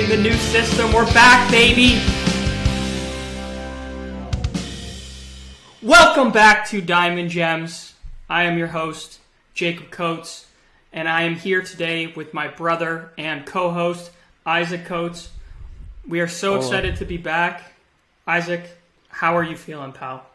introducing the new system. We're back, baby! Welcome back to Diamond Gems. I am your host, Jacob Coates, and I am here today with my brother and co-host, Isaac Coates. We are so excited to be back. Isaac, how are you feeling, pal?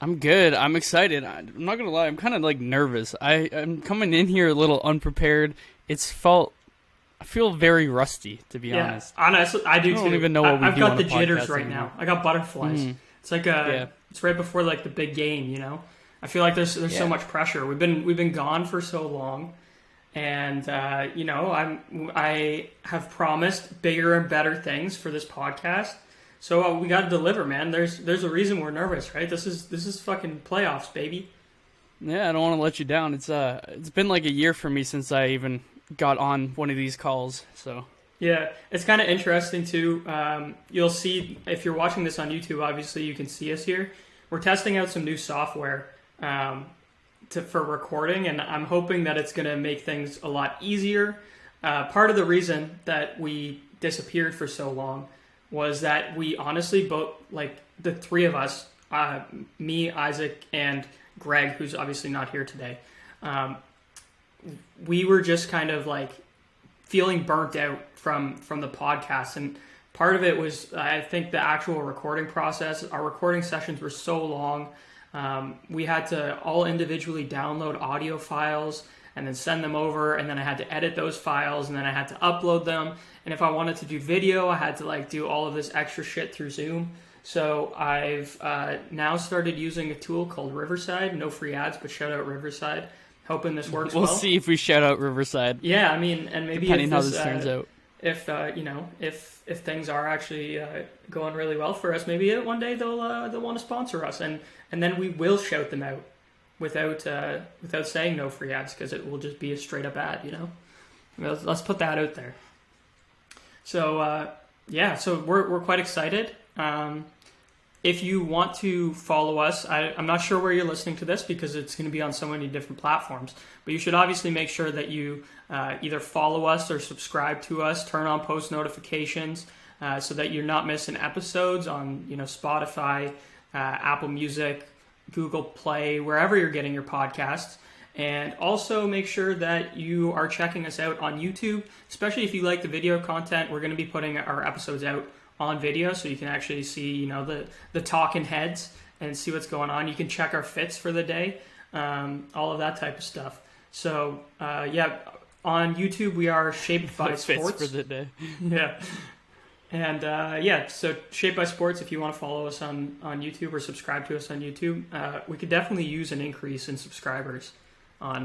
I'm good. I'm excited. I'm not going to lie. I'm kind of nervous. I'm coming in here a little unprepared. I feel very rusty, to be honest. Honestly, I do too. I don't even know what we I've do got on the a jitters podcast right anymore. now. I got butterflies. It's like it's right before the big game, you know? I feel like there's so much pressure. We've been gone for so long, and I have promised bigger and better things for this podcast. So we got to deliver, man. There's a reason we're nervous, right? This is fucking playoffs, baby. Yeah, I don't want to let you down. It's been like a year for me since I even got on one of these calls. So yeah, it's kind of interesting too. You'll see if you're watching this on YouTube. Obviously, you can see us here. We're testing out some new software for recording, and I'm hoping that it's going to make things a lot easier. Part of the reason that we disappeared for so long was that we honestly both, the three of us, me, Isaac, and Greg, who's obviously not here today, we were just kind of feeling burnt out from the podcast. And part of it was, I think, the actual recording process. Our recording sessions were so long. We had to all individually download audio files and then send them over, and then I had to edit those files, and then I had to upload them. And if I wanted to do video, I had to do all of this extra shit through Zoom. So I've now started using a tool called Riverside. No free ads, but shout out Riverside. Hoping this works well. We'll see if we shout out Riverside. Yeah, I mean, and maybe depending how this turns out. If things are actually going really well for us, maybe one day they'll want to sponsor us, and then we will shout them out without saying no free ads, because it will just be a straight up ad, you know. Let's put that out there. So so we're quite excited. If you want to follow us, I'm not sure where you're listening to this because it's going to be on so many different platforms, but you should obviously make sure that you either follow us or subscribe to us, turn on post notifications so that you're not missing episodes on Spotify, Apple Music, Google Play, wherever you're getting your podcasts. And also make sure that you are checking us out on YouTube, especially if you like the video content. We're going to be putting our episodes out on video, so you can actually see the talking heads and see what's going on. You can check our fits for the day, all of that type of stuff. So on YouTube we are Shaped by Sports. Fits for the day. Yeah. And so Shaped by Sports, if you want to follow us on YouTube or subscribe to us on YouTube, we could definitely use an increase in subscribers on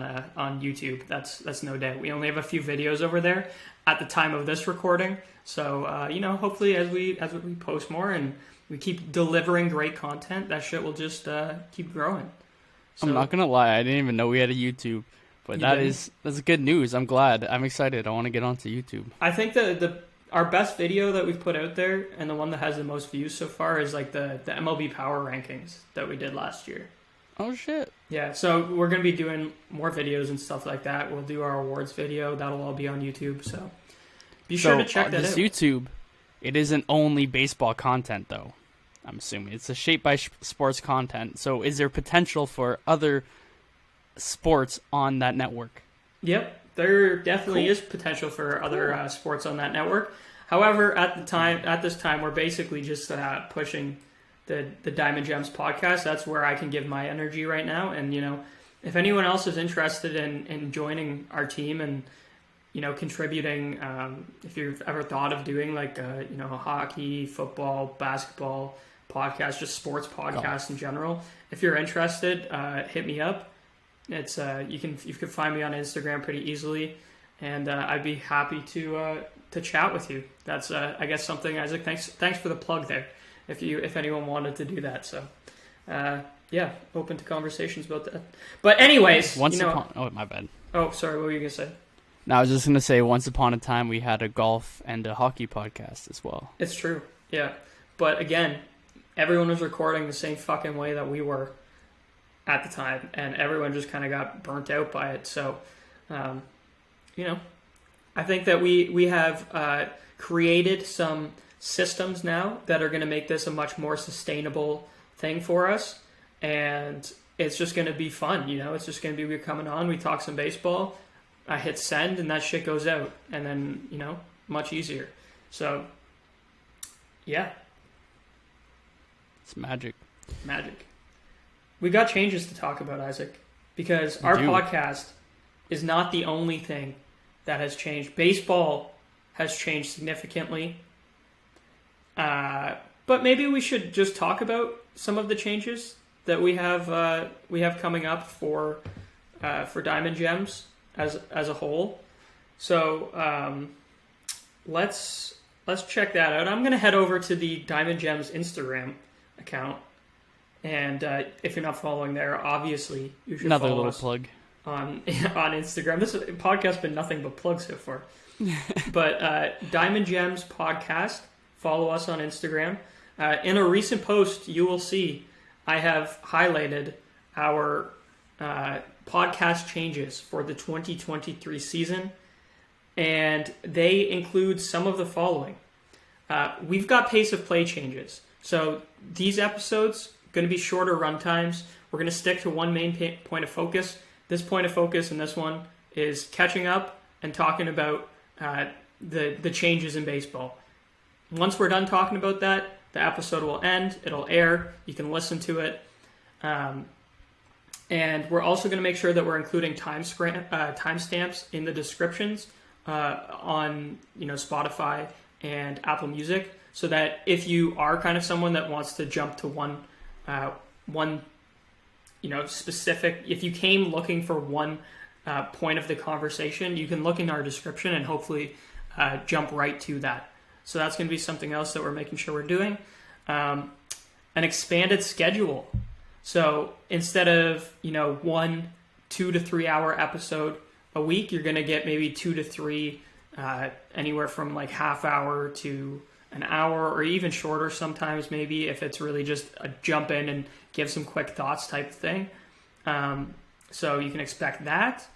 YouTube. That's no doubt. We only have a few videos over there at the time of this recording. So hopefully as we post more and we keep delivering great content, that shit will just keep growing. So, I'm not gonna lie, I didn't even know we had a YouTube, but that's good news. I'm glad. I'm excited. I want to get onto YouTube. I think our best video that we've put out there, and the one that has the most views so far, is the MLB Power Rankings that we did last year. Oh shit. Yeah, so we're going to be doing more videos and stuff like that. We'll do our awards video. That'll all be on YouTube, so be sure to check that out. YouTube, it isn't only baseball content, though. I'm assuming it's a Shaped by Sports content. So is there potential for other sports on that network? Yep. There definitely is potential for other sports on that network. However, at this time, we're basically just pushing the Diamond Gems podcast. That's where I can give my energy right now. And if anyone else is interested in joining our team and contributing, if you've ever thought of doing a hockey, football, basketball podcast, just sports podcasts in general, if you're interested, hit me up. It's you can find me on Instagram pretty easily, and I'd be happy to chat with you. That's I guess something, Isaac. Thanks for the plug there. If anyone wanted to do that, so open to conversations about that. But anyways, oh, my bad. Oh, sorry. What were you gonna say? No, I was just gonna say, once upon a time we had a golf and a hockey podcast as well. It's true, yeah. But again, everyone was recording the same fucking way that we were at the time, and everyone just kind of got burnt out by it. So, I think that we have created some systems now that are going to make this a much more sustainable thing for us, and it's just going to be fun. It's just going to be, we're coming on, we talk some baseball, I hit send, and that shit goes out, and then much easier. So yeah, it's magic. We got changes to talk about, Isaac, because our podcast is not the only thing that has changed. Baseball has changed significantly. But maybe we should just talk about some of the changes that we have coming up for Diamond Gems as a whole. So let's check that out. I'm going to head over to the Diamond Gems Instagram account, and if you're not following there, obviously you should Another follow little us plug on Instagram. This podcast's been nothing but plugs so far. But Diamond Gems Podcast, follow us on Instagram. In a recent post, you will see I have highlighted our podcast changes for the 2023 season, and they include some of the following. We've got pace of play changes. So these episodes going to be shorter run times. We're going to stick to one main point of focus. This point of focus in this one is catching up and talking about the changes in baseball. Once we're done talking about that, the episode will end. It'll air. You can listen to it. And we're also going to make sure that we're including timestamps in the descriptions on Spotify and Apple Music, so that if you are kind of someone that wants to jump to one specific, if you came looking for one point of the conversation, you can look in our description and hopefully jump right to that. So that's going to be something else that we're making sure we're doing. An expanded schedule. So instead of 1 2 to 3 hour episode a week, you're going to get maybe 2 to 3, anywhere from like half hour to an hour, or even shorter sometimes, maybe, if it's really just a jump in and give some quick thoughts type of thing. So you can expect that.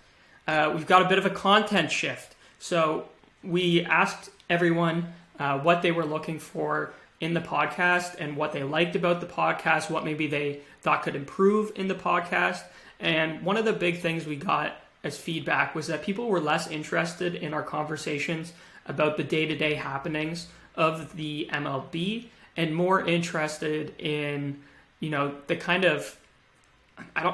We've got a bit of a content shift. So we asked everyone what they were looking for in the podcast and what they liked about the podcast, what maybe they thought could improve in the podcast. And one of the big things we got as feedback was that people were less interested in our conversations about the day-to-day happenings of the MLB and more interested in, the kind of,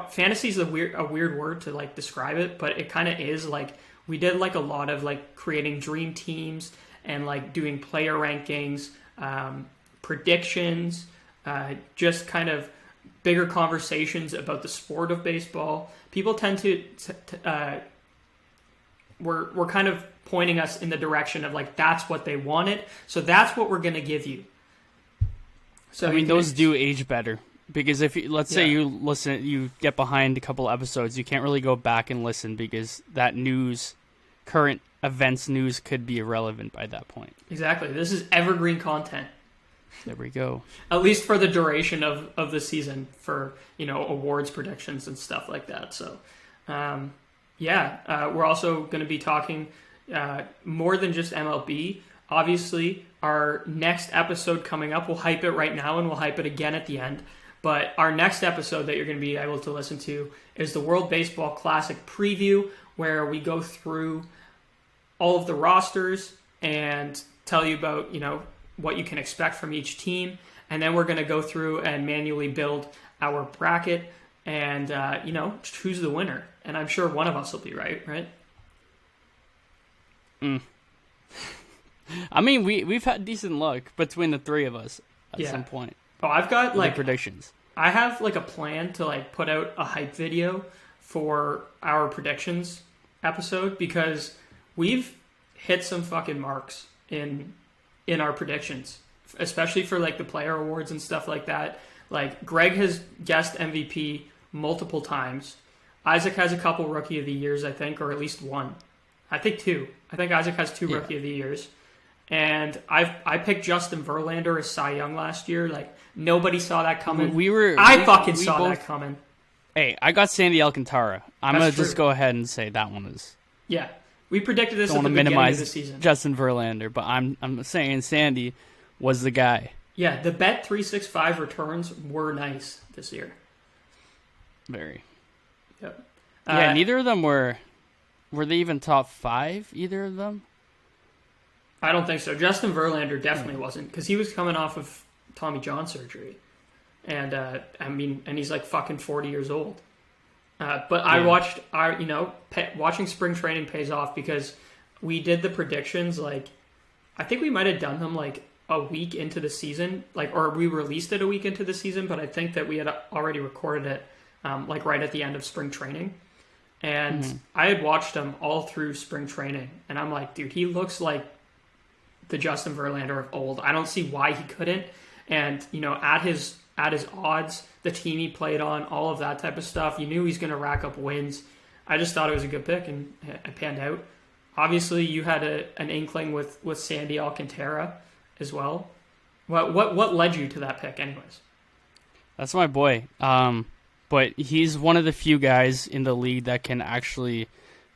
fantasy is a weird word to like describe it, but it kind of is. Like, we did like a lot of like creating dream teams and like doing player rankings, predictions, just kind of bigger conversations about the sport of baseball. People tend to we're kind of pointing us in the direction of like, that's what they wanted, so that's what we're going to give you. So I mean, those do age better, because if let's say you get behind a couple episodes, you can't really go back and listen because that current events news could be irrelevant by that point. Exactly. This is evergreen content. There we go. At least for the duration of the season, for awards predictions and stuff like that. So we're also going to be talking more than just MLB. Obviously, our next episode coming up, we'll hype it right now and we'll hype it again at the end. But our next episode that you're going to be able to listen to is the World Baseball Classic preview, where we go through all of the rosters and tell you about, what you can expect from each team. And then we're going to go through and manually build our bracket and, choose the winner. And I'm sure one of us will be right? I mean, we've had decent luck between the three of us at some point. Oh, I've got like predictions. I have like a plan to like put out a hype video for our predictions episode, because we've hit some fucking marks in our predictions, especially for like the player awards and stuff like that. Like, Greg has guessed MVP multiple times. Isaac has a couple Rookie of the Years, I think, or at least one. I think two. I think Isaac has two Rookie of the Years. And I picked Justin Verlander as Cy Young last year. Like, nobody saw that coming. I fucking saw that coming. Hey, I got Sandy Alcantara. I'm going to just go ahead and say that one is. Yeah. We predicted this Don't at the want to beginning minimize of the season. Justin Verlander, but I'm saying Sandy was the guy. Yeah, the Bet365 returns were nice this year. Very. Yep. Yeah, neither of them were they even top 5, either of them? I don't think so. Justin Verlander definitely wasn't, because he was coming off of Tommy John surgery. And, and he's like fucking 40 years old. But I watched, watching spring training pays off, because we did the predictions, like, I think we might have done them like a week into the season, or we released it a week into the season, but I think that we had already recorded it, right at the end of spring training. And I had watched him all through spring training, and I'm like, dude, he looks like the Justin Verlander of old. I don't see why he couldn't. And, at his odds, the team he played on, all of that type of stuff, you knew he's going to rack up wins. I just thought it was a good pick, and it panned out. Obviously, you had an inkling with Sandy Alcantara as well. What led you to that pick, anyways? That's my boy. But he's one of the few guys in the league that can actually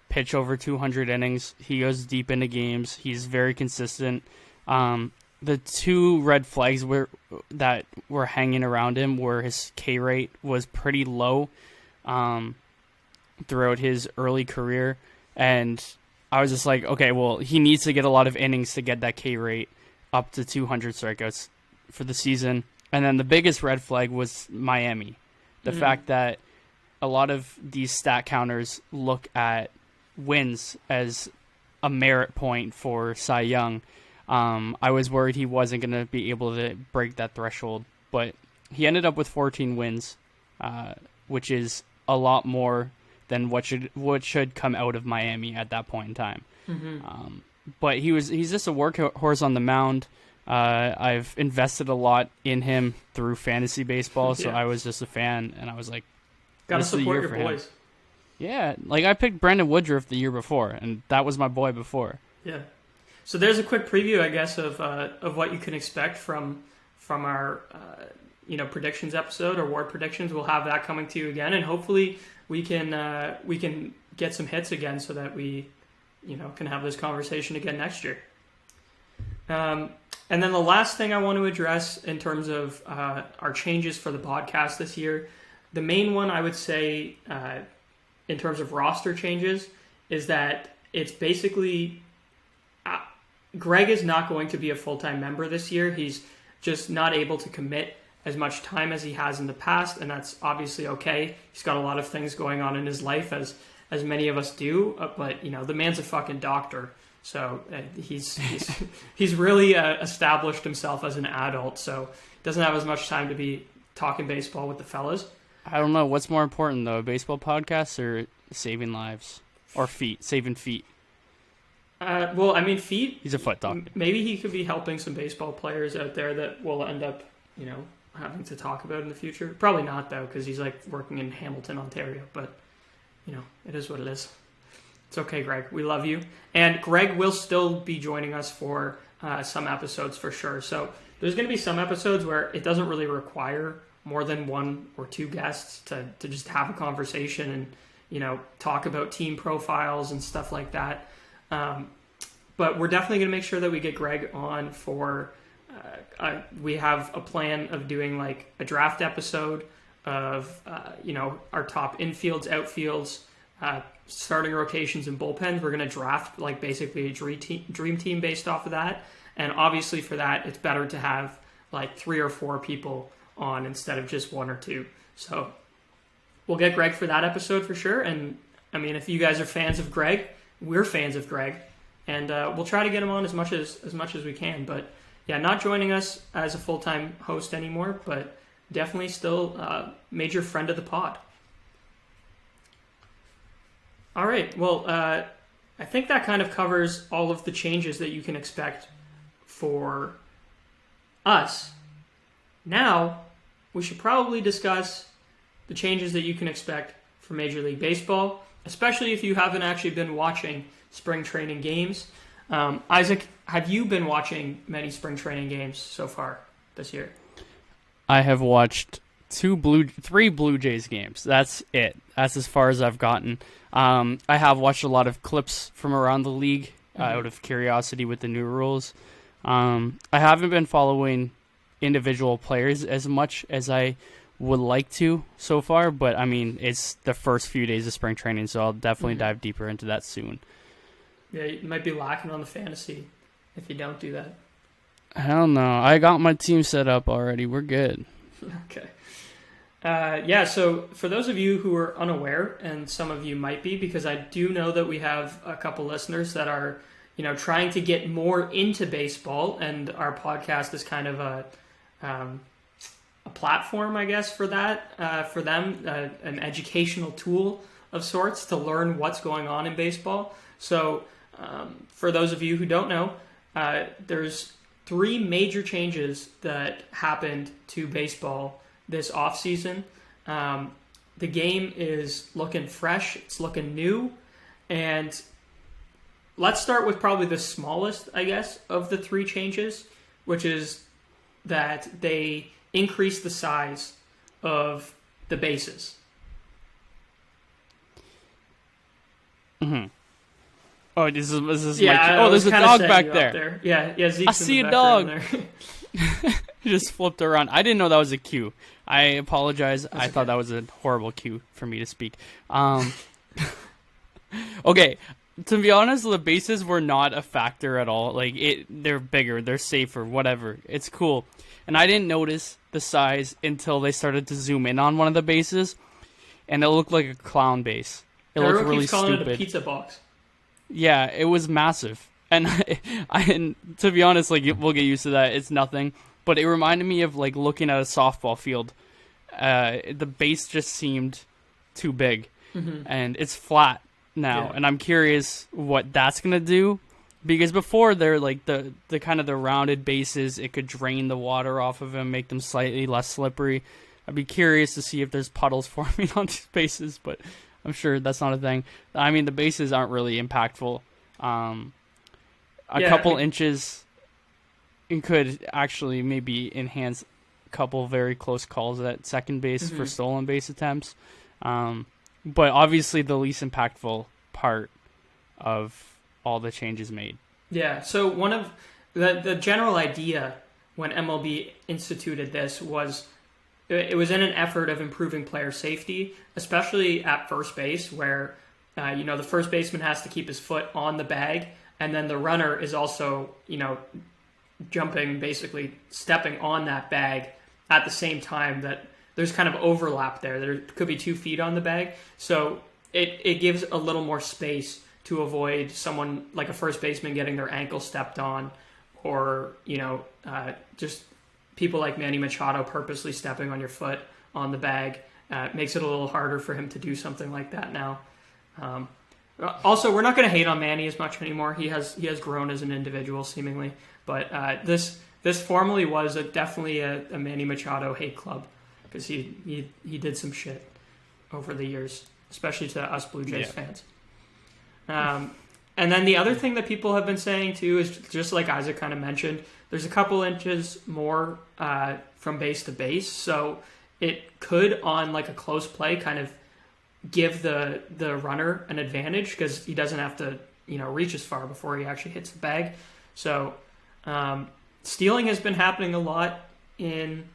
pitch over 200 innings. He goes deep into games. He's very consistent. The 2 red flags that were hanging around him were his K rate was pretty low throughout his early career. And I was just like, okay, well, he needs to get a lot of innings to get that K rate up to 200 strikeouts for the season. And then the biggest red flag was Miami. The fact that a lot of these stat counters look at wins as a merit point for Cy Young. I was worried he wasn't going to be able to break that threshold, but he ended up with 14 wins, which is a lot more than what should come out of Miami at that point in time. But he's just a workhorse on the mound. I've invested a lot in him through fantasy baseball, so I was just a fan, and I was like, gotta support your boys. Yeah, like I picked Brandon Woodruff the year before, and that was my boy before. Yeah. So there's a quick preview, I guess, of what you can expect from our predictions episode, or award predictions. We'll have that coming to you again, and hopefully we can get some hits again, so that we can have this conversation again next year. And then the last thing I want to address in terms of our changes for the podcast this year, the main one I would say in terms of roster changes is that it's basically Greg is not going to be a full-time member this year. He's just not able to commit as much time as he has in the past, and that's obviously okay. He's got a lot of things going on in his life, as many of us do, but the man's a fucking doctor. So he's really established himself as an adult, so doesn't have as much time to be talking baseball with the fellas. I don't know. What's more important, though, a baseball podcast or saving lives? Or saving feet? Feet... He's a foot doctor. Maybe he could be helping some baseball players out there that we'll end up, having to talk about in the future. Probably not, though, because he's, working in Hamilton, Ontario, but, it is what it is. It's okay, Greg. We love you. And Greg will still be joining us for some episodes for sure. So there's going to be some episodes where it doesn't really require more than 1 or 2 guests to just have a conversation and, talk about team profiles and stuff like that. But we're definitely going to make sure that we get Greg on for, we have a plan of doing a draft episode of, our top infields, outfields, starting rotations and bullpens. We're going to draft basically a dream team based off of that. And obviously for that, it's better to have 3 or 4 people on instead of just 1 or 2. So we'll get Greg for that episode for sure. And if you guys are fans of Greg, we're fans of Greg, and we'll try to get him on as much as we can. But yeah, not joining us as a full-time host anymore, but definitely still a major friend of the pod. All right. Well, I think that kind of covers all of the changes that you can expect for us. Now, we should probably discuss the changes that you can expect for Major League Baseball, especially if you haven't actually been watching spring training games. Isaac, have you been watching many spring training games so far this year? I have watched three Blue Jays games. That's it. That's as far as I've gotten. I have watched a lot of clips from around the league out of curiosity with the new rules. I haven't been following individual players as much as I would like to so far, but I mean, it's the first few days of spring training, so I'll definitely dive deeper into that soon. Yeah, you might be lacking on the fantasy if you don't do that. Hell no. I got my team set up already. We're good. Okay. So for those of you who are unaware, and some of you might be, because I do know that we have a couple listeners that are, trying to get more into baseball, and our podcast is kind of a platform, I guess, for that, for them, an educational tool of sorts to learn what's going on in baseball. So for those of you who don't know, there's 3 major changes that happened to baseball this offseason. The game is looking fresh. It's looking new. And let's start with probably the smallest, I guess, of the 3 changes, which is that they increased the size of the bases. Mm-hmm. Oh, this is yeah. There's a dog back there. Yeah. Zeke's I see a dog. Just flipped around. I didn't know that was a cue. I apologize. I thought that was a horrible cue for me to speak. Okay, to be honest, the bases were not a factor at all. Like they're bigger, they're safer, whatever. It's cool. And I didn't notice the size until they started to zoom in on one of the bases, and it looked like a clown base. It looked really stupid. Calling it a pizza box. Yeah, it was massive. And and to be honest, like we'll get used to that. It's nothing. But it reminded me of like looking at a softball field. The base just seemed too big, and it's flat now. And I'm curious what that's gonna do, because before they're like the kind of the rounded bases, it could drain the water off of them, make them slightly less slippery. I'd be curious to see if there's puddles forming on these bases, but I'm sure that's not a thing. I mean, the bases aren't really impactful. A couple inches. It could actually maybe enhance a couple very close calls at second base for stolen base attempts. But obviously the least impactful part of all the changes made. Yeah, so one of the general idea when MLB instituted this was it was in an effort of improving player safety, especially at first base where, the first baseman has to keep his foot on the bag, and then the runner is also, jumping, basically stepping on that bag at the same time. That there's kind of overlap there. There could be 2 feet on the bag. So it gives a little more space to avoid someone like a first baseman getting their ankle stepped on, or, just people like Manny Machado purposely stepping on your foot on the bag. Makes it a little harder for him to do something like that now. Also, we're not going to hate on Manny as much anymore. He has grown as an individual, seemingly. But this formerly was definitely a Manny Machado hate club, because he did some shit over the years, especially to us Blue Jays fans. And then the other thing that people have been saying too is, just like Isaac kind of mentioned, there's a couple inches more from base to base, so it could, on like a close play, kind of give the runner an advantage, because he doesn't have to reach as far before he actually hits the bag. So stealing has been happening a lot in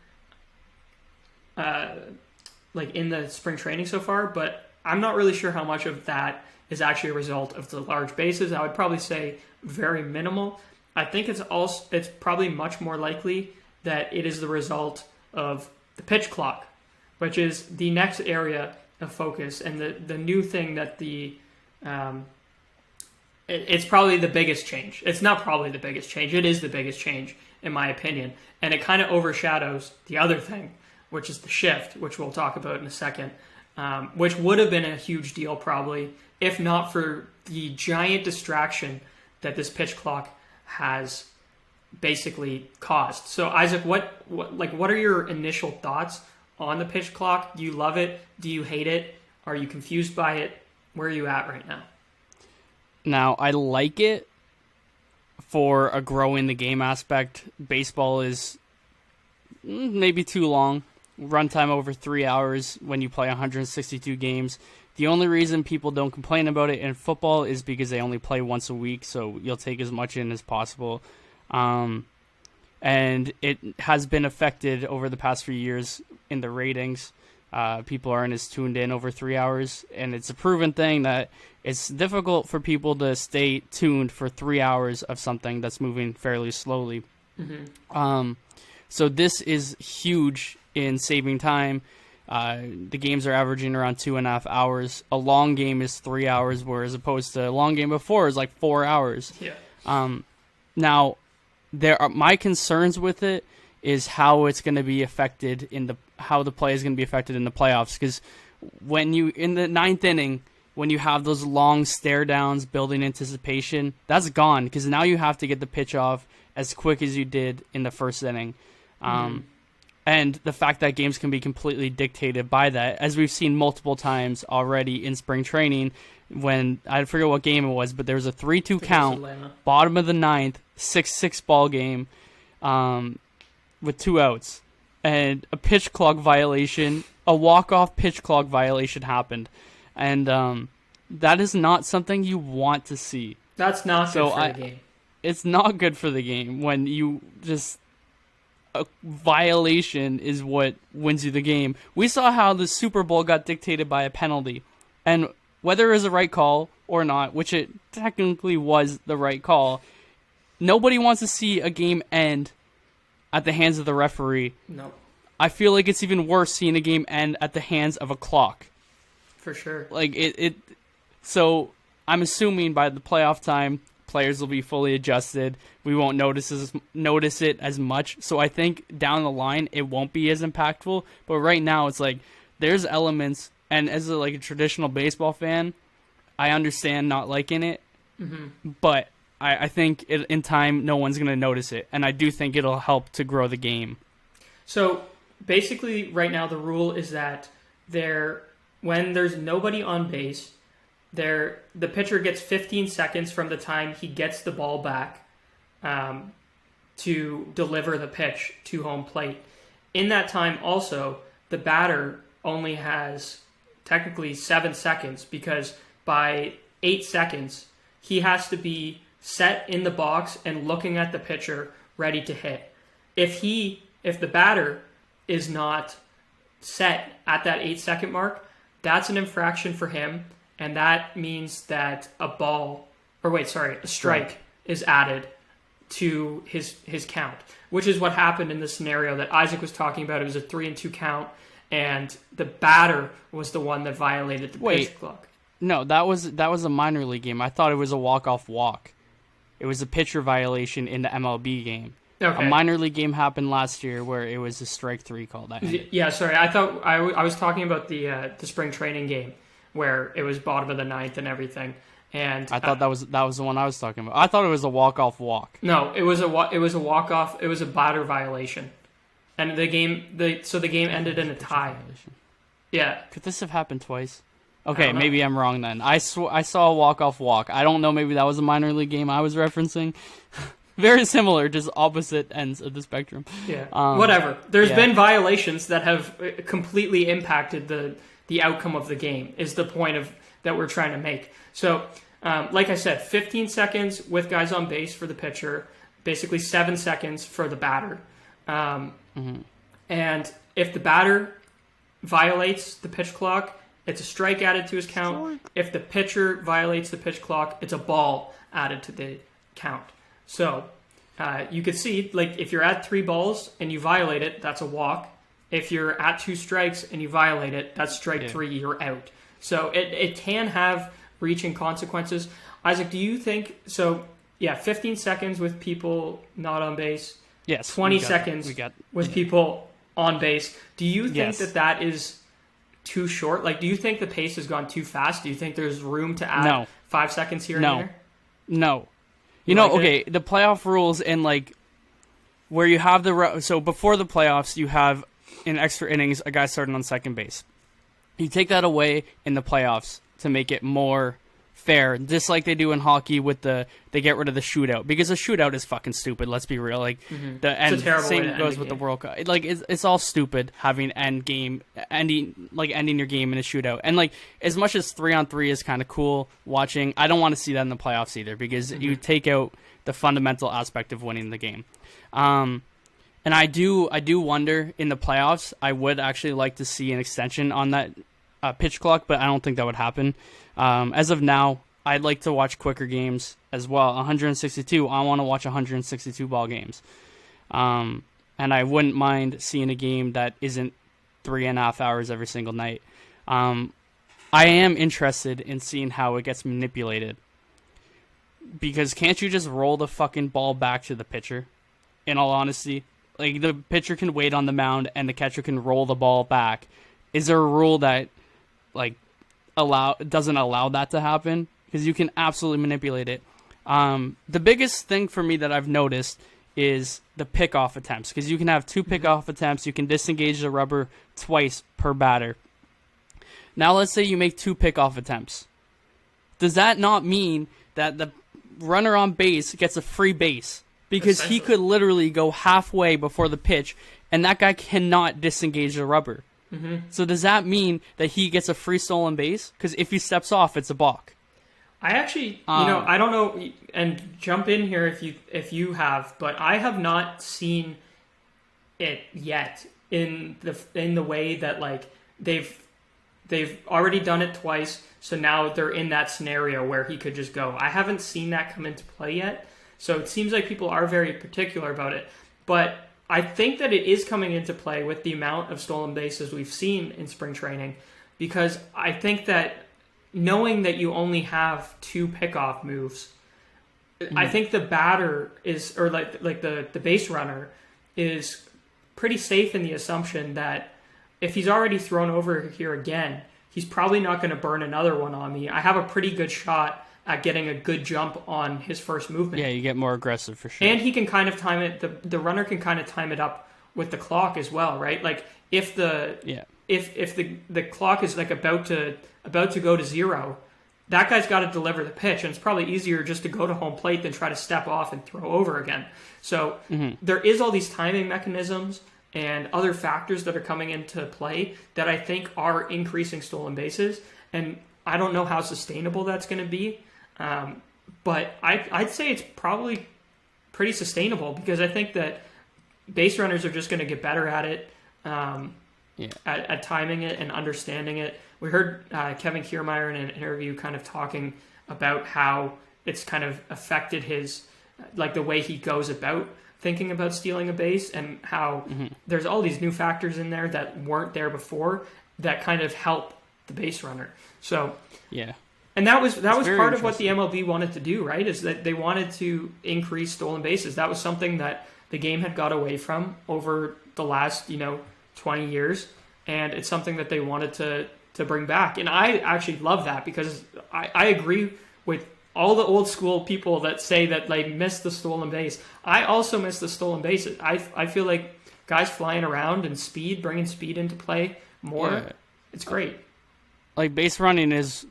in the spring training so far, but I'm not really sure how much of that is actually a result of the large bases. I would probably say very minimal. I think it's probably much more likely that it is the result of the pitch clock, which is the next area of focus, and the new thing that it's probably the biggest change. It's not probably the biggest change. It is the biggest change, in my opinion. And it kind of overshadows the other thing, which is the shift, which we'll talk about in a second, which would have been a huge deal probably, if not for the giant distraction that this pitch clock has basically caused. So, Isaac, what are your initial thoughts on the pitch clock? Do you love it? Do you hate it? Are you confused by it? Where are you at right now? Now, I like it for a grow in the game aspect. Baseball is maybe too long runtime over 3 hours when you play 162 games. The only reason people don't complain about it in football is because they only play once a week, so you'll take as much in as possible. And it has been affected over the past few years in the ratings. People aren't as tuned in over 3 hours, and it's a proven thing that it's difficult for people to stay tuned for 3 hours of something that's moving fairly slowly. Mm-hmm. So this is huge in saving time. The games are averaging around 2.5 hours. A long game is 3 hours, whereas opposed to a long game before is like 4 hours. Yeah. Now, my concerns with it is how it's going to be affected how the play is going to be affected in the playoffs. Because when you in the ninth inning, when you have those long stare downs building anticipation, that's gone because now you have to get the pitch off as quick as you did in the first inning. And the fact that games can be completely dictated by that, as we've seen multiple times already in spring training, when I forget what game it was, but there was a 3-2 count, bottom of the ninth, 6-6 ball game, with 2 outs, and a pitch clock violation, a walk-off pitch clock violation happened, and that is not something you want to see. That's not good for the game. It's not good for the game when you just... A violation is what wins you the game. We saw how the Super Bowl got dictated by a penalty, and whether it was the right call or not, which it technically was the right call, nobody wants to see a game end at the hands of the referee. No. I feel like it's even worse seeing a game end at the hands of a clock. For sure. Like So I'm assuming by the playoff time, players will be fully adjusted. We won't notice it as much. So I think down the line it won't be as impactful. But right now it's like there's elements, and as a traditional baseball fan, I understand not liking it. Mm-hmm. But I think in time no one's going to notice it, and I do think it'll help to grow the game. So basically, right now the rule is that when there's nobody on base, the pitcher gets 15 seconds from the time he gets the ball back to deliver the pitch to home plate. In that time also, the batter only has technically 7 seconds, because by 8 seconds, he has to be set in the box and looking at the pitcher ready to hit. If the batter is not set at that 8-second mark, that's an infraction for him. And that means that a strike is added to his count, which is what happened in the scenario that Isaac was talking about. It was a 3-2 count, and the batter was the one that violated the pitch clock. No, that was a minor league game. I thought it was a walk-off walk. It was a pitcher violation in the MLB game. Okay. A minor league game happened last year where it was a strike 3 call. Yeah, sorry. I thought I was talking about the spring training game, where it was bottom of the ninth and everything, and I thought that was the one I was talking about. I thought it was a walk-off walk. No, it was a walk-off. It was a batter violation, and the game ended in a tie. Violation. Yeah. Could this have happened twice? Okay, maybe I'm wrong then. I saw a walk-off walk. I don't know. Maybe that was a minor league game I was referencing. Very similar, just opposite ends of the spectrum. Yeah. Whatever. There's been violations that have completely impacted the outcome of the game, is the point that we're trying to make. So, like I said, 15 seconds with guys on base for the pitcher, basically 7 seconds for the batter. And if the batter violates the pitch clock, it's a strike added to his count. If the pitcher violates the pitch clock, it's a ball added to the count. So, you could see, if you're at 3 balls and you violate it, that's a walk. If you're at 2 strikes and you violate it, that's strike 3, you're out. So it can have reaching consequences. Isaac, do you think, 15 seconds with people not on base, yes, 20 seconds with people on base. Do you think that is too short? Do you think the pace has gone too fast? Do you think there's room to add 5 seconds here and there? No. The playoff rules and where you have so before the playoffs, you have in extra innings a guy starting on second base. You take that away in the playoffs to make it more fair, just like they do in hockey with they get rid of the shootout, because a shootout is fucking stupid. Let's be real. Like it's a terrible way to goes end with the the World Cup. Like it's all stupid having ending your game in a shootout. And like as much as 3-on-3 is kind of cool watching, I don't want to see that in the playoffs either, because you take out the fundamental aspect of winning the game. And I do wonder in the playoffs, I would actually like to see an extension on that pitch clock, but I don't think that would happen. As of now, I'd like to watch quicker games as well. 162, I want to watch 162 ball games. And I wouldn't mind seeing a game that isn't 3.5 hours every single night. I am interested in seeing how it gets manipulated. Because can't you just roll the fucking ball back to the pitcher? In all honesty, like the pitcher can wait on the mound and the catcher can roll the ball back. Is there a rule that like doesn't allow that to happen? Because you can absolutely manipulate it. The biggest thing for me that I've noticed is the pickoff attempts, because you can have 2 pickoff attempts. You can disengage the rubber twice per batter. Now let's say you make 2 pickoff attempts. Does that not mean that the runner on base gets a free base? Because he could literally go halfway before the pitch, and that guy cannot disengage the rubber. So does that mean that he gets a free stolen base? Because if he steps off, it's a balk. I actually, I don't know, and jump in here if you have, but I have not seen it yet in the way that like they've already done it twice, so now they're in that scenario where he could just go. I haven't seen that come into play yet. So it seems like people are very particular about it. But I think that it is coming into play with the amount of stolen bases we've seen in spring training, because I think that knowing that you only have 2 pickoff moves, I think the batter is, or like the base runner is pretty safe in the assumption that if he's already thrown over here again, he's probably not going to burn another one on me. I have a pretty good shot at getting a good jump on his first movement. Yeah, you get more aggressive for sure. And he can kind of time it, the runner can kind of time it up with the clock as well, right? Like if the clock is like about to go to 0, that guy's got to deliver the pitch, and it's probably easier just to go to home plate than try to step off and throw over again. So there is all these timing mechanisms and other factors that are coming into play that I think are increasing stolen bases, and I don't know how sustainable that's going to be. But I'd say it's probably pretty sustainable, because I think that base runners are just going to get better at it, at timing it and understanding it. We heard Kevin Kiermaier in an interview kind of talking about how it's kind of affected his, like the way he goes about thinking about stealing a base, and how there's all these new factors in there that weren't there before that kind of help the base runner. So yeah. And that was part of what the MLB wanted to do, right? Is that they wanted to increase stolen bases. That was something that the game had got away from over the last, 20 years, and it's something that they wanted to bring back. And I actually love that, because I agree with all the old school people that say that they miss the stolen base. I also miss the stolen bases. I feel like guys flying around and bringing speed into play more, it's great. Like base running is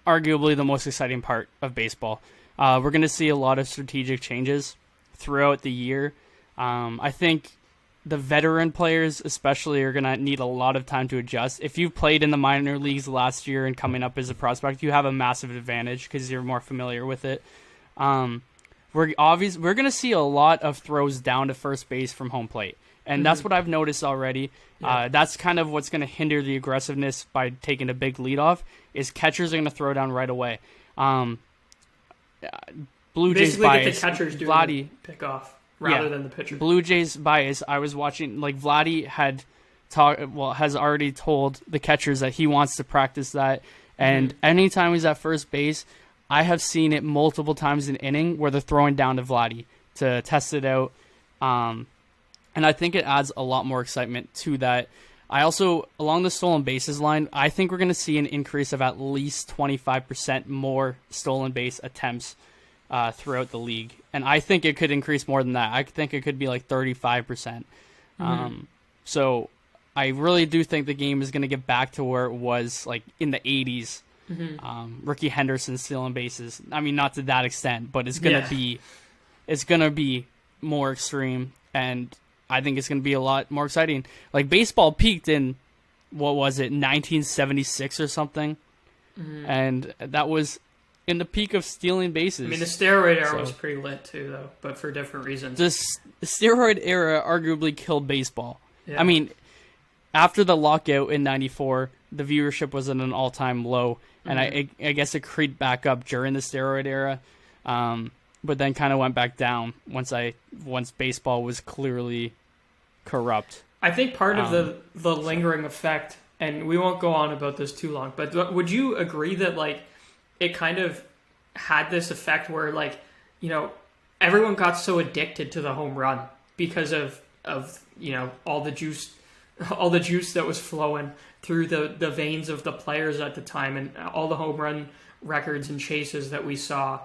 arguably the most exciting part of baseball. We're going to see a lot of strategic changes throughout the year. I think the veteran players especially are going to need a lot of time to adjust. If you've played in the minor leagues last year and coming up as a prospect, you have a massive advantage because you're more familiar with it. We're going to see a lot of throws down to first base from home plate. And that's what I've noticed already. Yeah. That's kind of what's going to hinder the aggressiveness by taking a big lead off, is catchers are going to throw down right away. Blue Jays bias. Get the catchers doing the pick off rather than the pitcher. Blue Jays bias. I was watching, like Vladdy has already told the catchers that he wants to practice that. And anytime he's at first base, I have seen it multiple times in inning where they're throwing down to Vladdy to test it out. And I think it adds a lot more excitement to that. I also, along the stolen bases line, I think we're going to see an increase of at least 25% more stolen base attempts throughout the league. And I think it could increase more than that. I think it could be like 35%. So I really do think the game is going to get back to where it was like in the 80s. Ricky Henderson stealing bases. I mean, not to that extent, but it's gonna be more extreme, and I think it's gonna be a lot more exciting. Like, baseball peaked in, what was it, 1976 or something, and that was in the peak of stealing bases. I mean, the steroid era was pretty lit too, though, but for different reasons. The steroid era arguably killed baseball. Yeah. I mean, after the lockout in '94, the viewership was at an all-time low, and I guess it creeped back up during the steroid era, but then kind of went back down once baseball was clearly corrupt. I think part of the lingering effect, and we won't go on about this too long, but would you agree that, like, it kind of had this effect where, like, you know, everyone got so addicted to the home run because of you know, all the juice that was flowing through the veins of the players at the time, and all the home run records and chases that we saw.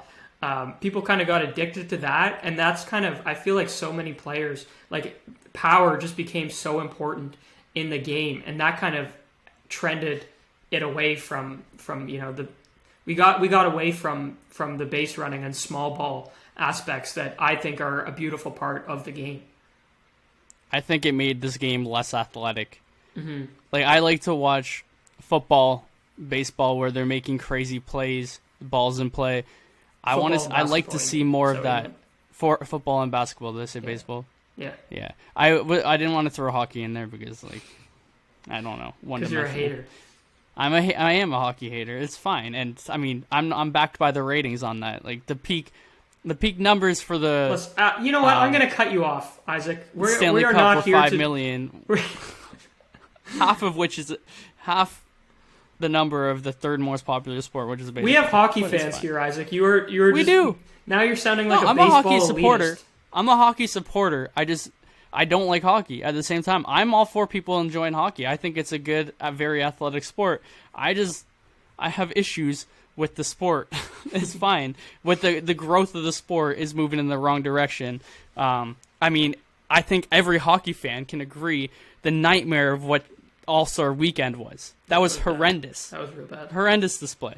People kind of got addicted to that, and that's kind of, I feel like so many players, like, power just became so important in the game, and that kind of trended it away from you know, we got away from the base running and small ball aspects that I think are a beautiful part of the game. I think it made this game less athletic. Like, I like to watch football, baseball, where they're making crazy plays, balls in play. I like to see more of that for football and basketball. Did I say baseball? Yeah. Yeah. I didn't want to throw hockey in there because, like, I don't know. Because you're a hater. I am a hockey hater. It's fine, and I mean, I'm backed by the ratings on that. Like, the peak numbers for the. You know what? I'm going to cut you off, Isaac. Stanley we are Cup not were here 5 to... million. Half of which is the number of the third most popular sport, which is baseball. We have hockey fans here, Isaac. We do. Now you're sounding like I'm baseball a hockey supporter. elitist. I'm a hockey supporter. I don't like hockey. At the same time, I'm all for people enjoying hockey. I think it's a good, very athletic sport. I have issues with the sport. It's fine. With the growth of the sport is moving in the wrong direction. I mean, I think every hockey fan can agree the nightmare of what All-Star Weekend was. That was horrendous. That was real bad. Horrendous display.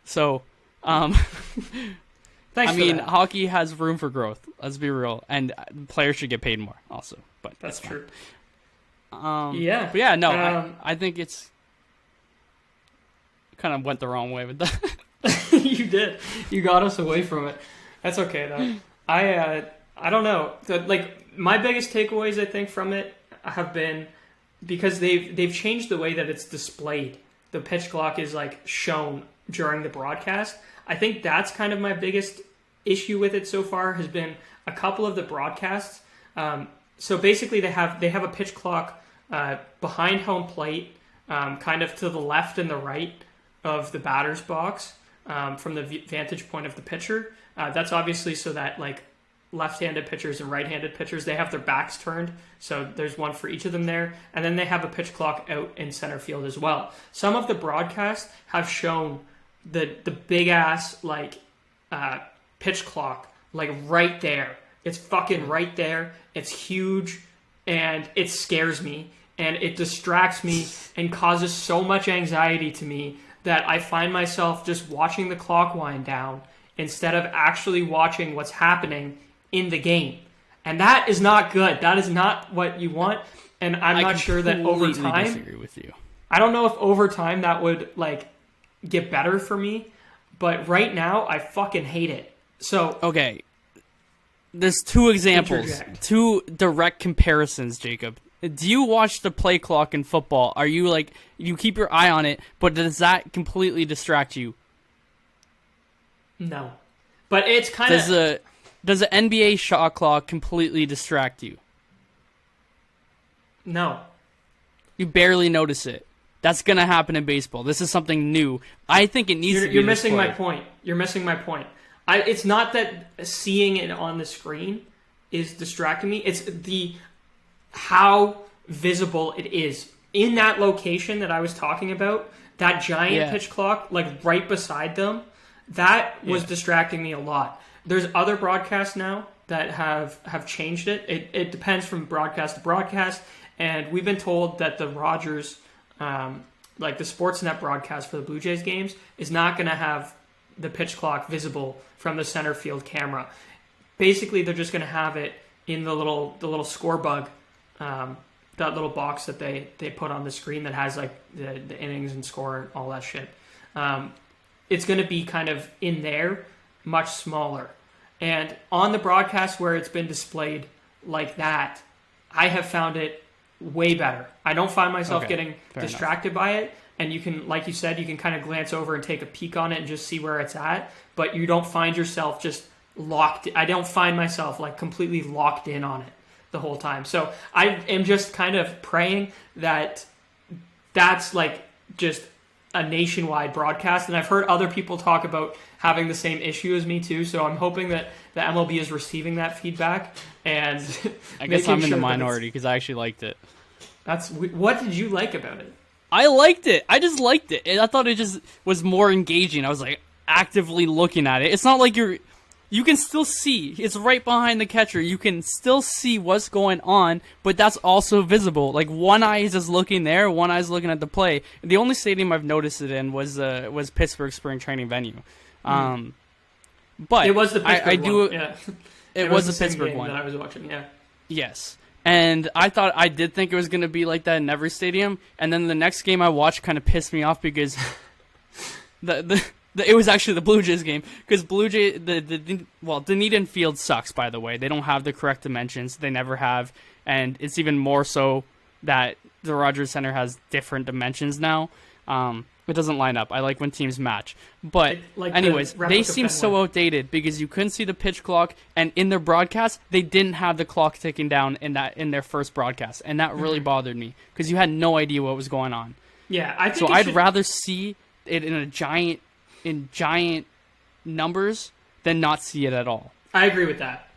So, Thanks I mean, for that. hockey has room for growth. Let's be real, and players should get paid more, also. But that's true. Yeah, but yeah, no, I think it's kind of went the wrong way with that. You did. You got us away from it. That's okay though. I don't know. Like, my biggest takeaways, I think, from it have been because they've changed the way that it's displayed. The pitch clock is, like, shown during the broadcast. I think that's kind of my biggest issue with it so far, has been a couple of the broadcasts. So basically they have a pitch clock behind home plate, kind of to the left and the right of the batter's box, from the vantage point of the pitcher. That's obviously so that, like, left-handed pitchers and right-handed pitchers, they have their backs turned, so there's one for each of them there, and then they have a pitch clock out in center field as well. Some of the broadcasts have shown the big ass, like, pitch clock, like, right there. It's fucking right there. It's huge, and it scares me, and it distracts me and causes so much anxiety to me that I find myself just watching the clock wind down instead of actually watching what's happening in the game. And that is not good. That is not what you want. And I'm not sure that over time, disagree with you. I don't know if over time that would, like, get better for me, but right now I fucking hate it. So okay, there's two examples, two direct comparisons, Jacob. Do you watch the play clock in football? Are you, like, you keep your eye on it, but does that completely distract you? No, but it's kind of... Does the NBA shot clock completely distract you? No. You barely notice it. That's going to happen in baseball. This is something new. I think it needs to be. You're missing my point. You're missing my point. It's not that seeing it on the screen is distracting me. It's how visible it is. In that location that I was talking about, that giant pitch clock, like, right beside them, that was distracting me a lot. There's other broadcasts now that have changed it. It depends from broadcast to broadcast, and we've been told that the Rogers like the Sportsnet broadcast for the Blue Jays games is not going to have the pitch clock visible from the center field camera. Basically, they're just going to have it in the little score bug, that little box that they put on the screen that has like the innings and score and all that shit. It's going to be kind of in there, much smaller. And on the broadcast where it's been displayed like that, I have found it way better. I don't find myself getting distracted by it. And you can, like you said, you can kind of glance over and take a peek on it and just see where it's at. But you don't find yourself just locked. I don't find myself like completely locked in on it the whole time. So I am just kind of praying that that's like just a nationwide broadcast. And I've heard other people talk about having the same issue as me too. So I'm hoping that the MLB is receiving that feedback. And I guess I'm in the minority because I actually liked it. What did you like about it? I liked it. I just liked it. I thought it just was more engaging. I was like actively looking at it. It's not like you can still see. It's right behind the catcher. You can still see what's going on, but that's also visible. Like one eye is just looking there, one eye is looking at the play. The only stadium I've noticed it in was Pittsburgh Spring Training venue. But it was the Pittsburgh one. Yeah. It was the Pittsburgh one that I was watching. Yeah. Yes. And I did think it was going to be like that in every stadium. And then the next game I watched kind of pissed me off because it was actually the Blue Jays game. Because Dunedin Field sucks, by the way. They don't have the correct dimensions. They never have. And it's even more so that the Rogers Center has different dimensions now. It doesn't line up. I like when teams match. But anyways, they seem so outdated because you couldn't see the pitch clock, and in their broadcast, they didn't have the clock ticking down in their first broadcast, and that really bothered me because you had no idea what was going on. Yeah, I think I'd rather see it in giant numbers than not see it at all. I agree with that.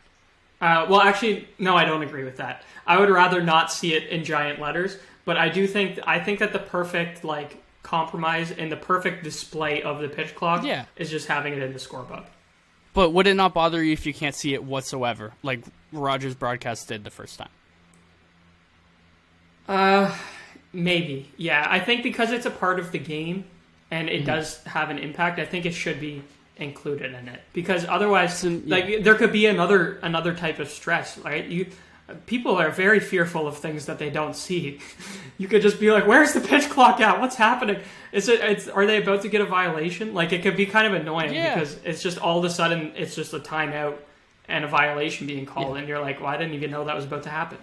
Well, actually, no, I don't agree with that. I would rather not see it in giant letters, but I think that the perfect compromise and the perfect display of the pitch clock is just having it in the score bug. But would it not bother you if you can't see it whatsoever, like Rogers broadcast did the first time? Maybe. Yeah, I think because it's a part of the game and it does have an impact, I think it should be included in it. Because otherwise, there could be another type of stress, right? People are very fearful of things that they don't see. You could just be like, "Where's the pitch clock at? What's happening? Are they about to get a violation?" Like it could be kind of annoying because it's just all of a sudden it's just a timeout and a violation being called, and you're like, "Well, I didn't even know that was about to happen."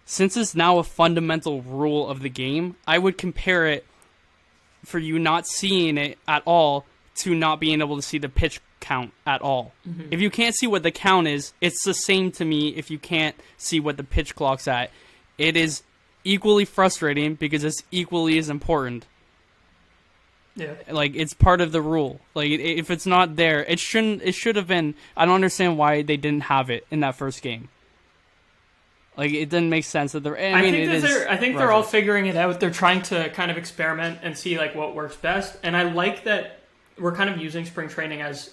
Since it's now a fundamental rule of the game, I would compare it for you not seeing it at all to not being able to see the pitch count at all. Mm-hmm. If you can't see what the count is, it's the same to me if you can't see what the pitch clock's at. It is equally frustrating because it's equally as important. Yeah. It's part of the rule. If it's not there, it should have been. I don't understand why they didn't have it in that first game. It doesn't make sense that I think they're all figuring it out. They're trying to kind of experiment and see what works best. And I like that we're kind of using spring training as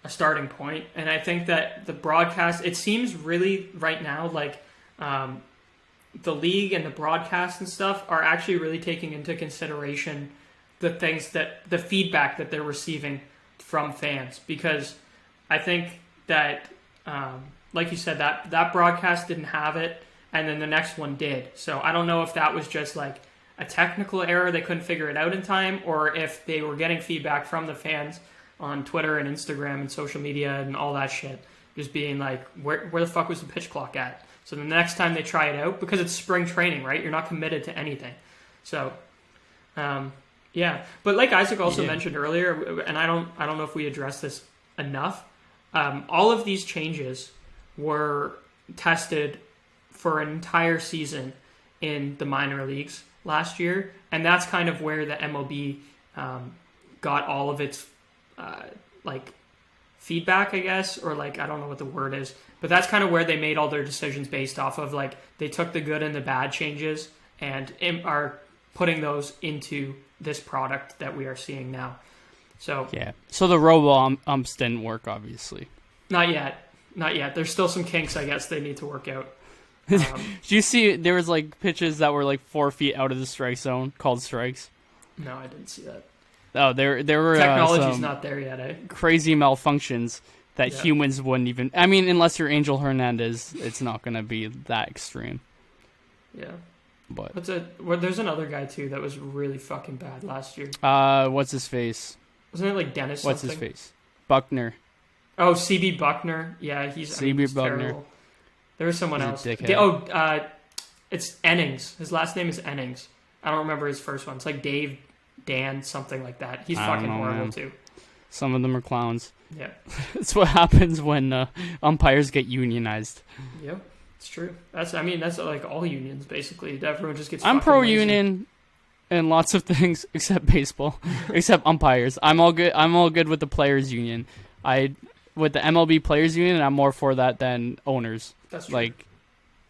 a starting point. And I think that the broadcast, it seems really right now the league and the broadcast and stuff are actually really taking into consideration the feedback that they're receiving from fans. Because I think that, like you said, that broadcast didn't have it, and then the next one did. So I don't know if that was just a technical error, they couldn't figure it out in time, or if they were getting feedback from the fans on Twitter and Instagram and social media and all that shit, just being where the fuck was the pitch clock at? So the next time they try it out, because it's spring training, right? You're not committed to anything. So, yeah. But like Isaac also mentioned earlier, and I don't know if we addressed this enough, all of these changes were tested for an entire season in the minor leagues last year, and that's kind of where the MLB got all of its feedback, I guess, or I don't know what the word is, but that's kind of where they made all their decisions based off of they took the good and the bad changes and are putting those into this product that we are seeing now. So the robo umps didn't work, obviously. Not yet. There's still some kinks, I guess, they need to work out. Did you see there was like pitches that were like 4 feet out of the strike zone called strikes? No, I didn't see that. Oh, there were technology's not there yet, eh? Crazy malfunctions that humans wouldn't even. I mean, unless you're Angel Hernandez, it's not going to be that extreme. Yeah. But there's another guy too that was really fucking bad last year. What's his face? Wasn't it like Dennis? What's something? his face? Buckner. Oh, CB Buckner. Yeah, he's CB Buckner. Terrible. There was someone else. It's Ennings. His last name is Ennings. I don't remember his first one. It's like Dave, Dan, something like that. He's fucking horrible too. Some of them are clowns. Yeah. That's what happens when umpires get unionized. Yep, it's true. That's like all unions basically. Everyone just gets. I'm pro-union in lots of things except baseball, except umpires. I'm all good. I'm all good with the players' union. With the MLB players' union, I'm more for that than owners. That's true. Like,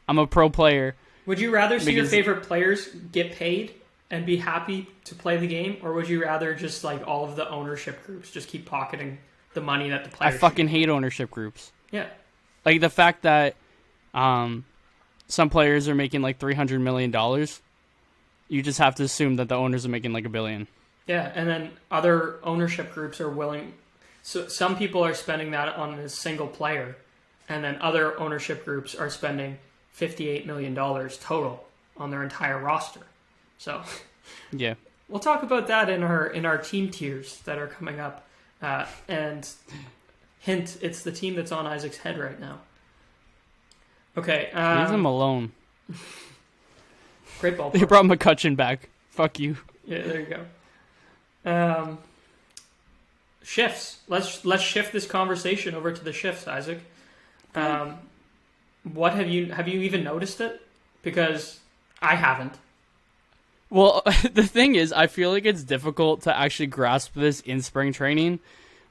I'm a pro player. Would you rather see your favorite players get paid and be happy to play the game, or would you rather just like all of the ownership groups just keep pocketing the money that the players? I fucking hate ownership groups. Yeah, like the fact that some players are making like $300 million. You just have to assume that the owners are making like $1 billion. Yeah, and then other ownership groups are willing. So some people are spending that on a single player, and then other ownership groups are spending $58 million total on their entire roster. So, yeah, we'll talk about that in our team tiers that are coming up. And hint, it's the team that's on Isaac's head right now. Okay, leave them alone. Great ball. They brought McCutcheon back. Fuck you. Yeah, there you go. Shifts. Let's shift this conversation over to the shifts, Isaac. What have you even noticed it? Because I haven't. Well, the thing is, I feel like it's difficult to actually grasp this in spring training.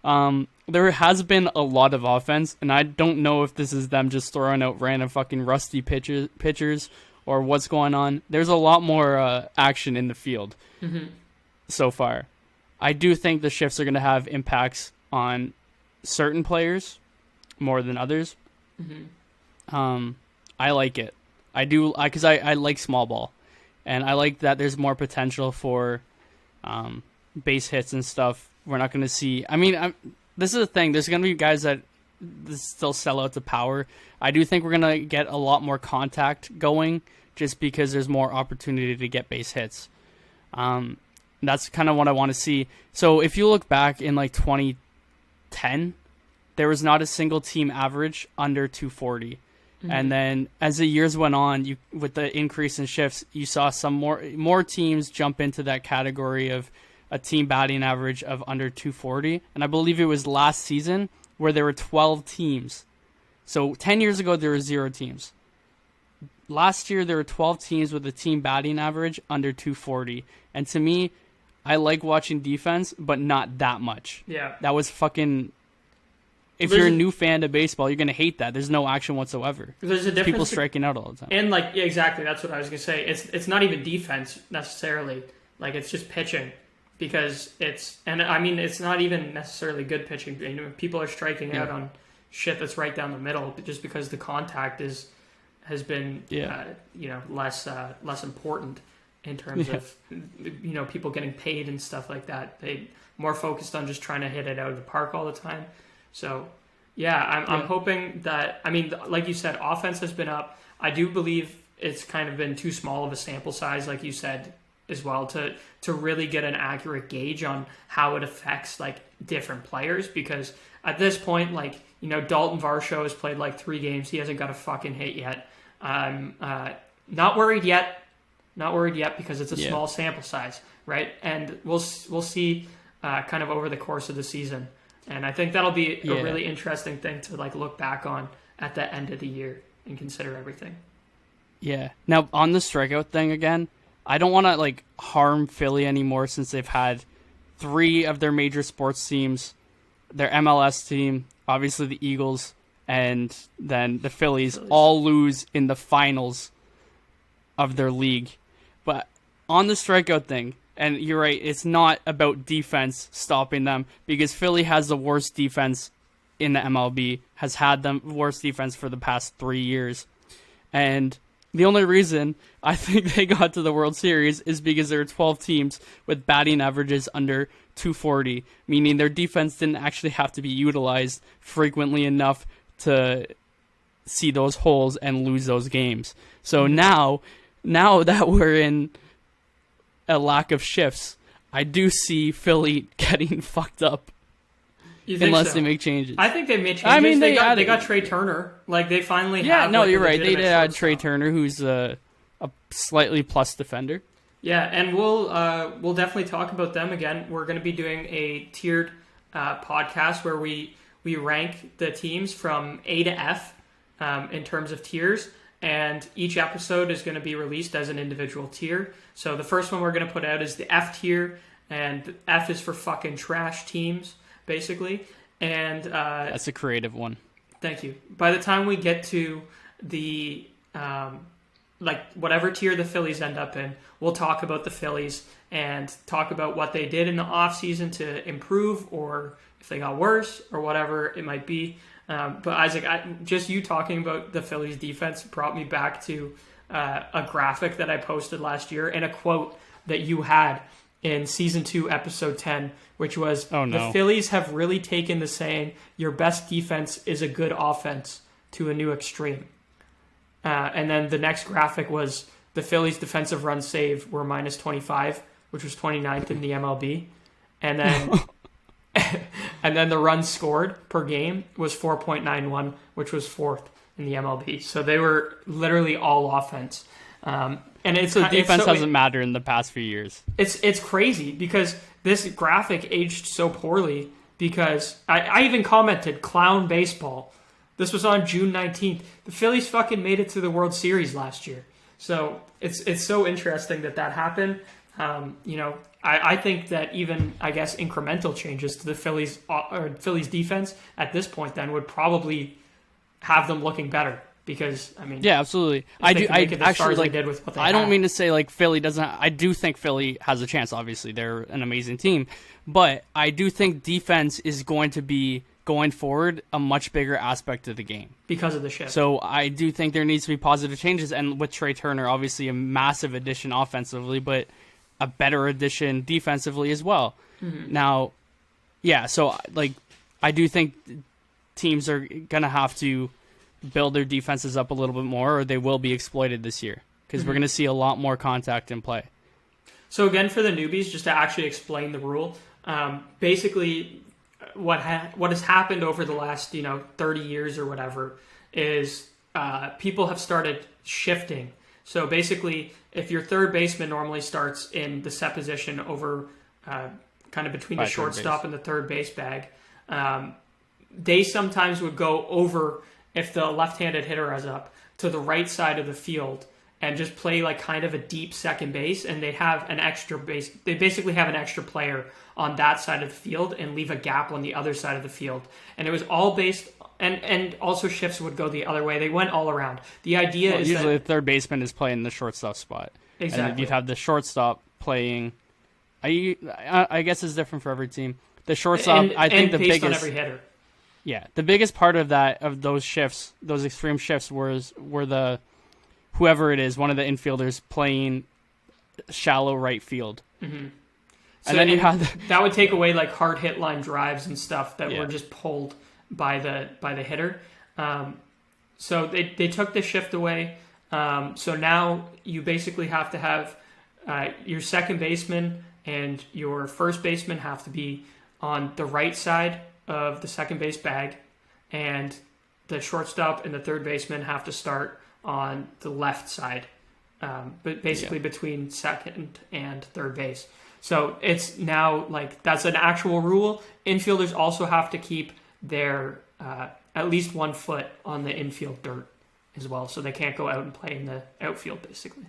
There has been a lot of offense, and I don't know if this is them just throwing out random fucking rusty pitchers or what's going on. There's a lot more action in the field so far. I do think the shifts are going to have impacts on certain players more than others. I like it. I do, because I like small ball. And I like that there's more potential for base hits and stuff. We're not going to see... I mean, this is the thing. There's going to be guys that still sell out to power. I do think we're going to get a lot more contact going just because there's more opportunity to get base hits. That's kind of what I want to see. So if you look back in like 2010, there was not a single team average under 240. And then as the years went on, with the increase in shifts, you saw some more teams jump into that category of a team batting average of under 240. And I believe it was last season where there were 12 teams. So 10 years ago, there were 0 teams. Last year, there were 12 teams with a team batting average under 240. And to me, I like watching defense, but not that much. Yeah. That was fucking... If you're a new fan of baseball, you're going to hate that. There's no action whatsoever. There's a difference. People striking out all the time. And, like, yeah, exactly. That's what I was going to say. It's not even defense, necessarily. Like, it's just pitching. Because it's... And, I mean, it's not even necessarily good pitching. You know, people are striking out on shit that's right down the middle just because the contact has been, less important in terms of, people getting paid and stuff like that. They more focused on just trying to hit it out of the park all the time. So, I'm hoping that, I mean, like you said, offense has been up. I do believe it's kind of been too small of a sample size, like you said, as well, to really get an accurate gauge on how it affects, like, different players. Because at this point, like, Dalton Varsho has played, like, 3 games. He hasn't got a fucking hit yet. Not worried yet. Not worried yet because it's a small sample size, right? And we'll see kind of over the course of the season. And I think that'll be a really interesting thing to like look back on at the end of the year and consider everything. Yeah. Now on the strikeout thing again, I don't want to like harm Philly anymore since they've had 3 of their major sports teams, their MLS team, obviously the Eagles, and then the Phillies all lose in the finals of their league. But on the strikeout thing, and you're right, it's not about defense stopping them because Philly has the worst defense in the MLB, has had the worst defense for the past 3 years. And the only reason I think they got to the World Series is because there were 12 teams with batting averages under 240, meaning their defense didn't actually have to be utilized frequently enough to see those holes and lose those games. So now that we're in a lack of shifts, I do see Philly getting fucked up. Unless they make changes. I think they made changes. I mean, they got Trey Turner. Like, they finally have... no, you're right. They did add Trey Turner, who's a slightly plus defender. Yeah, and we'll definitely talk about them again. We're going to be doing a tiered podcast where we rank the teams from A to F in terms of tiers, and each episode is going to be released as an individual tier. So the first one we're going to put out is the F tier, and F is for fucking trash teams, basically. And that's a creative one. Thank you. By the time we get to the whatever tier the Phillies end up in, we'll talk about the Phillies and talk about what they did in the offseason to improve, or if they got worse, or whatever it might be. But Isaac, just you talking about the Phillies defense brought me back to a graphic that I posted last year and a quote that you had in Season 2, Episode 10, which was, The Phillies have really taken the saying, your best defense is a good offense, to a new extreme. And then the next graphic was the Phillies' defensive runs saved were minus 25, which was 29th in the MLB. And then and then the runs scored per game was 4.91, which was 4th in the MLB. So they were literally all offense. And defense hasn't mattered in the past few years. It's crazy because this graphic aged so poorly because I even commented clown baseball. This was on June 19th. The Phillies fucking made it to the World Series last year. So it's so interesting that happened. I think that even, I guess, incremental changes to the Phillies defense at this point then would probably have them looking better. Because, I mean... Yeah, absolutely. I don't mean to say, like, Philly doesn't... I do think Philly has a chance, obviously. They're an amazing team. But I do think defense is going to be, going forward, a much bigger aspect of the game. Because of the shift. So I do think there needs to be positive changes. And with Trey Turner, obviously a massive addition offensively, but a better addition defensively as well. Mm-hmm. Now, yeah, so, like, I do think teams are going to have to build their defenses up a little bit more, or they will be exploited this year because we're going to see a lot more contact in play. So again, for the newbies, just to actually explain the rule, basically what has happened over the last 30 years or whatever is people have started shifting. So basically, if your third baseman normally starts in the set position over kind of between the shortstop and the third base bag, they sometimes would go over, if the left-handed hitter is up, to the right side of the field and just play like kind of a deep second base, and they have an extra base. They basically have an extra player on that side of the field and leave a gap on the other side of the field. And it was all based, and also shifts would go the other way. They went all around. The idea is usually the third baseman is playing the shortstop spot. Exactly. And you'd have the shortstop playing. I guess it's different for every team. The shortstop, I think the biggest on every hitter. Yeah, the biggest part of those shifts, those extreme shifts, were the whoever it is, one of the infielders playing shallow right field. Mm-hmm. And then you have that would take away like hard hit line drives and stuff that were just pulled by the hitter. So they took the shift away. So now you basically have to have your second baseman and your first baseman have to be on the right side of the second base bag, and the shortstop and the third baseman have to start on the left side, but basically between second and third base. So it's now like that's an actual rule. Infielders also have to keep their at least 1 foot on the infield dirt as well, so they can't go out and play in the outfield basically.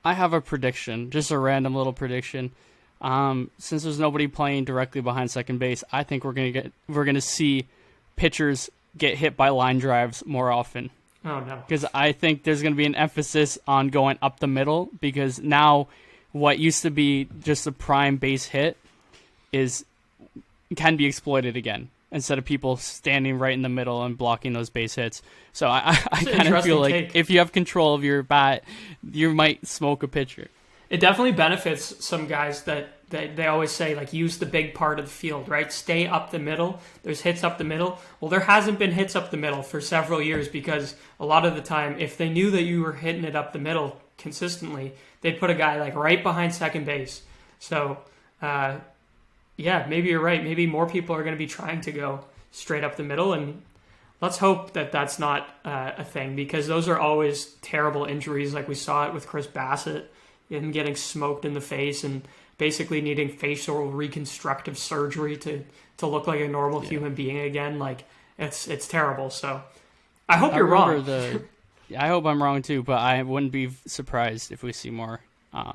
I have a prediction, just a random little prediction. Since there's nobody playing directly behind second base, I think we're gonna see pitchers get hit by line drives more often. Oh no! Because I think there's gonna be an emphasis on going up the middle, because now what used to be just a prime base hit can be exploited again. instead of people standing right in the middle and blocking those base hits. So I kind of feel like take. If you have control of your bat, you might smoke a pitcher. It definitely benefits some guys that they always say, like, use the big part of the field, right? Stay up the middle. There's hits up the middle. Well, there hasn't been hits up the middle for several years because a lot of the time, if they knew that you were hitting it up the middle consistently, they'd put a guy like right behind second base. So, yeah, maybe you're right. Maybe more people are going to be trying to go straight up the middle, and let's hope that that's not a thing, because those are always terrible injuries. Like we saw it with Chris Bassett, him getting smoked in the face and basically needing facial reconstructive surgery to look like a normal human being again. Like, it's terrible. So I hope you're wrong. I hope I'm wrong too, but I wouldn't be surprised if we see more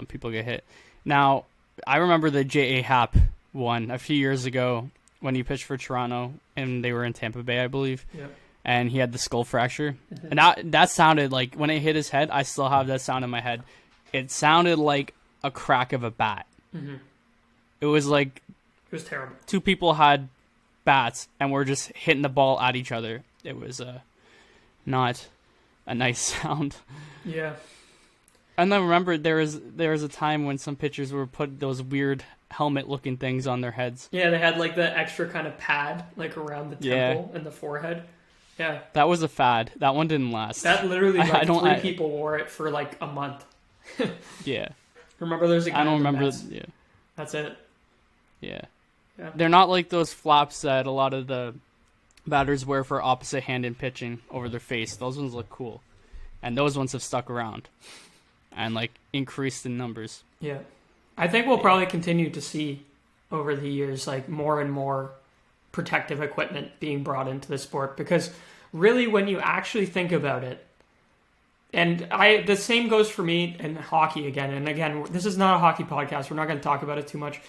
people get hit. Now, I remember the J.A. Happ one a few years ago when he pitched for Toronto, and they were in Tampa Bay, I believe. Yep. And he had the skull fracture. And that sounded like, when it hit his head, I still have that sound in my head. It sounded like a crack of a bat. Mm-hmm. It was like... It was terrible. Two people had bats and were just hitting the ball at each other. It was not a nice sound. Yeah. And then remember, there was a time when some pitchers were put those weird helmet-looking things on their heads. Yeah, they had like the extra kind of pad like around the temple and the forehead. Yeah. That was a fad. That one didn't last. That literally, like, three people wore it for like a month. Yeah. Remember there's a guy I don't remember. Yeah. That's it. Yeah. Yeah. They're not like those flaps that a lot of the batters wear for opposite-handed pitching over their face. Those ones look cool. And those ones have stuck around and like increased in numbers. Yeah. I think we'll probably continue to see over the years like more and more protective equipment being brought into the sport, because really when you actually think about it, and the same goes for me in hockey again, and again, this is not a hockey podcast, we're not going to talk about it too much,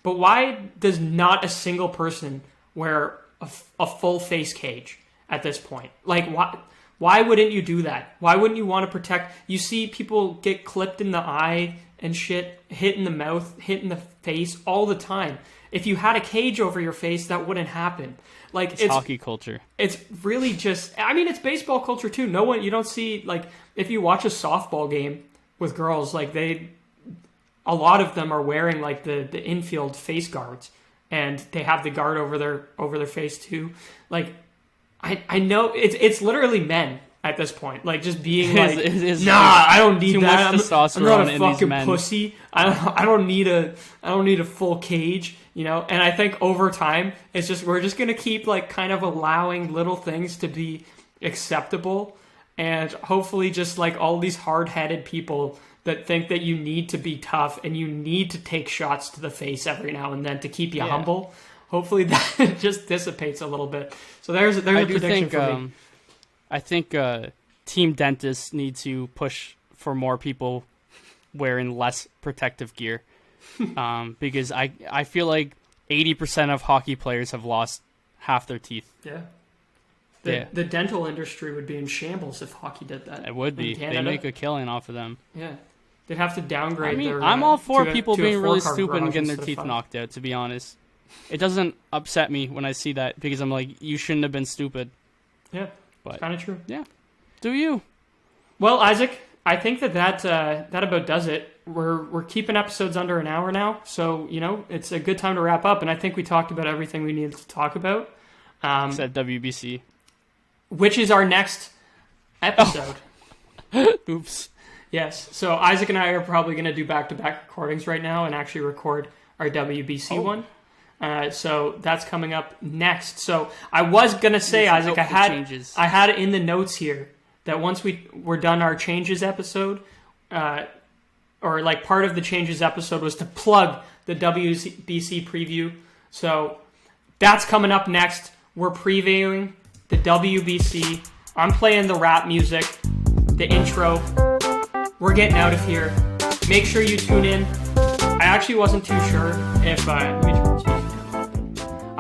but why does not a single person wear a full face cage at this point? Like, why wouldn't you do that? Why wouldn't you want to protect? You see people get clipped in the eye and shit, hit in the mouth, hit in the face all the time. If you had a cage over your face, that wouldn't happen. Like, it's hockey culture. It's really just, I mean, it's baseball culture too. You don't see, like, if you watch a softball game with girls, like, a lot of them are wearing like the infield face guards, and they have the guard over their face too. Like, I know it's literally men at this point, like, just being like, I don't need that. I'm not a fucking pussy. I don't need a full cage, you know. And I think over time, we're just gonna keep like kind of allowing little things to be acceptable, and hopefully just like all these hard-headed people that think that you need to be tough and you need to take shots to the face every now and then to keep you humble. Hopefully that just dissipates a little bit. So there's a prediction for me. I think team dentists need to push for more people wearing less protective gear, because I feel like 80% of hockey players have lost half their teeth. Yeah. The dental industry would be in shambles if hockey did that. It would be. They make a killing off of them. Yeah. They'd have to downgrade their... I'm all for people being really stupid and getting their teeth knocked out, to be honest. It doesn't upset me when I see that, because I'm like, you shouldn't have been stupid. Yeah, but kind of true. Yeah. Do you? Well, Isaac, I think that about does it. We're keeping episodes under an hour now, so, you know, it's a good time to wrap up, and I think we talked about everything we needed to talk about. Except WBC. Which is our next episode. Oh. Oops. Yes. So Isaac and I are probably going to do back-to-back recordings right now and actually record our WBC one. So that's coming up next. So I was going to say, Isaac, I had it in the notes here that once we're done our changes episode, or like part of the changes episode was to plug the WBC preview. So that's coming up next. We're previewing the WBC. I'm playing the rap music, the intro. We're getting out of here. Make sure you tune in. I actually wasn't too sure if I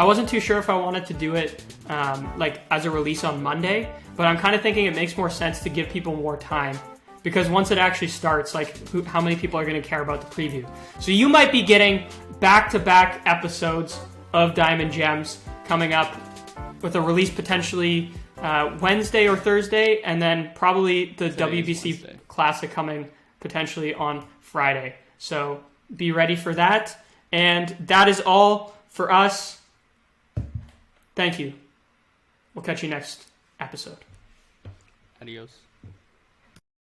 wasn't too sure if I wanted to do it like as a release on Monday, but I'm kind of thinking it makes more sense to give people more time, because once it actually starts, like, how many people are going to care about the preview? So you might be getting back-to-back episodes of Diamond Gems coming up with a release potentially Wednesday or Thursday, and then probably the WBC Classic coming potentially on Friday. So be ready for that. And that is all for us. Thank you. We'll catch you next episode. Adios.